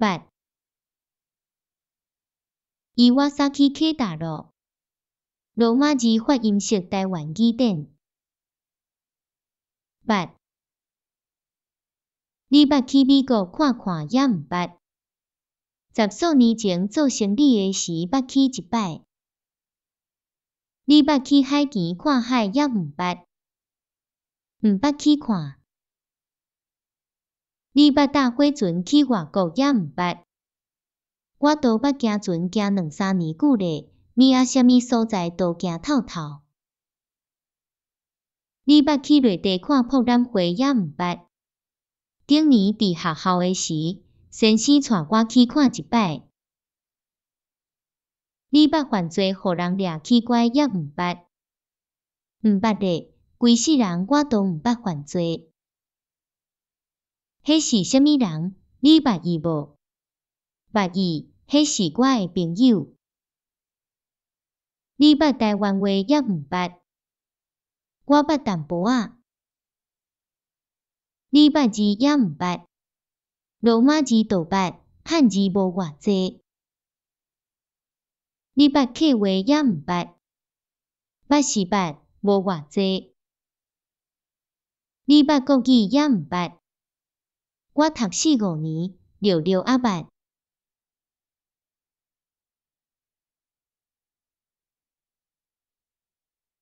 捌。伊瓦萨基克大陆，罗马字发音式台湾字典。捌。你捌去美国看看也毋捌。十数年前做生意诶时捌去一摆。你捌去海墘看海也毋捌。毋捌去看。你捌搭火船去外国也毋捌。我都捌行船行2-3年久咧，物仔啥物所在都行透透。你捌去内地看博览会也毋捌。顶年伫学校诶时，先生带我去看一摆。你捌犯罪互人掠去拐也毋捌。毋捌咧，规世人我都毋捌犯罪。迄是啥物人？你捌伊无？捌伊，迄是我诶朋友。你捌台湾话也毋捌。我捌淡薄仔。你捌字也毋捌。罗马字都捌，汉字无偌济。你捌客话也毋捌。捌是捌，无偌济。你捌国语也毋捌。我读4-5年，略略仔捌。